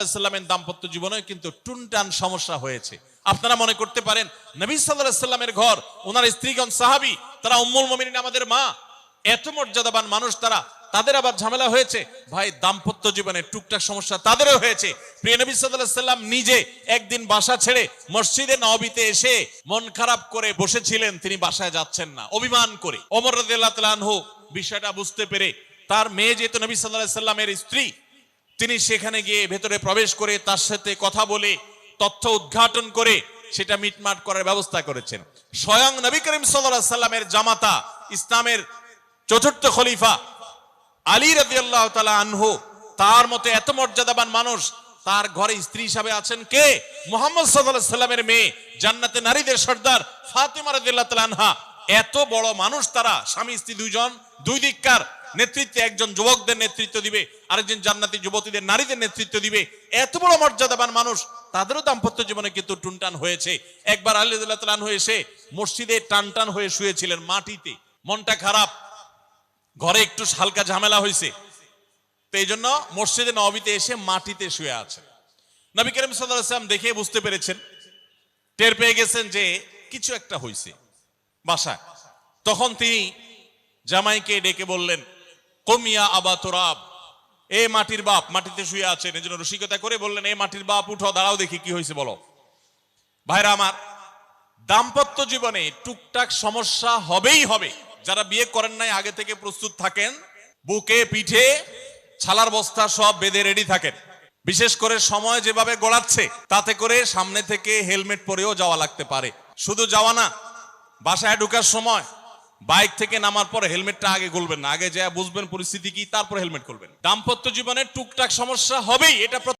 সাল্লামের দাম্পত্য জীবনে কিন্তু টুনটান সমস্যা হয়েছে। আপনারা মনে করতে পারেন নবী সাল্লাল্লাহু আলাইহি সাল্লামের ঘর, ওনার স্ত্রীগণ সাহাবী, তারা উম্মুল মুমিনিন আমাদের মা, এত মর্যাদাবান মানুষ তাদের আবার ঝামেলা হয়েছে। ভাই, দাম্পত্য জীবনে টুকটাক সমস্যা তাদেরও হয়েছে। প্রিয় নবী সাল্লাল্লাহু আলাইহি সাল্লাম নিজে একদিন বাসা ছেড়ে মসজিদে নববীতে এসে মন খারাপ করে বসেছিলেন, তিনি বাসায় যাচ্ছেন না, অভিমান করে। ওমর রাদিয়াল্লাহু তাআলা আনহু বিষয়টা বুঝতে পেরে তার মেয়ে যেহেতু নবী সাল্লাল্লাহু আলাইহি সাল্লামের স্ত্রী, তিনি সেখানে গিয়ে ভেতরে প্রবেশ করে তার সাথে কথা বলে তথ্য উদ্ঘাটন করে সেটা মিটমাট করার ব্যবস্থা করেছেন। স্বয়ং নবী করিম সাল্লাল্লাহু আলাইহি সাল্লামের জামাতা, ইসলামের চতুর্থ খলিফা আলী রাদিয়াল্লাহু তাআলা আনহু, তার মতো এত মর্যাদাবান মানুষ, তার ঘরে স্ত্রী হিসাবে আছেন কে? মুহাম্মদ সাল্লাল্লাহু আলাইহি সাল্লামের মেয়ে, জান্নাতে নারীদের সর্দার ফাতিমা রাদিয়াল্লাহু তাআলা আনহা। এত বড় মানুষ তারা, স্বামী স্ত্রী দুইজন, দুই দিককার নেতৃত্বে, একজন যুবকদের নেতৃত্ব দিবে, আরেকজন জান্নাতি যুবতীদের, নারীদের নেতৃত্ব দিবে। এত বড় মর্যাদাবান মানুষ, তাদেরও দাম্পত্য জীবনে কিন্তু টুনটান হয়েছে। একবার আলী রাদিয়াল্লাহু তাআলা আনহু এসে মসজিদে টানটান হয়ে শুয়েছিলেন মাটিতে, মনটা খারাপ, ঘরে একটু হালকা ঝামেলা হয়েছে, তো এই জন্য মসজিদে নববীতে এসে মাটিতে শুয়ে আছেন। নবী করিম সাল্লাল্লাহু আলাইহি ওয়াসাল্লাম দেখে বুঝতে পেরেছেন, টের পেয়ে গেছেন যে কিছু একটা হয়েছে বাসায়। তখন তিনি জামাইকে ডেকে বললেন, কমিয়া আবা তুরাব, এ মাটির বাপ, মাটিতে শুয়ে আছেন, এজন্য রসিকতা করে বললেন, এ মাটির বাপ উঠো, দাঁড়াও দেখি কি হয়েছে বলো। ভাইরা আমার, দাম্পত্য জীবনে টুকটাক সমস্যা হবেই হবে। যারা বিয়ে করেন নাই আগে থেকে প্রস্তুত থাকেন, বুকে পিঠে ছালার বস্তা সব বেঁধে রেডি থাকেন। বিশেষ করে সময় যেভাবে গড়াচ্ছে, তাতে করে সামনে থেকে হেলমেট পরেও যাওয়া লাগতে পারে। শুধু যাওয়া না, বাসায় ঢোকার সময় বাইক থেকে নামার পর হেলমেটটা আগে খুলবেন না, আগে যা বুঝবেন পরিস্থিতি কি, তারপর হেলমেট খুলবেন। দাম্পত্য জীবনে টুকটাক সমস্যা হবেই, এটা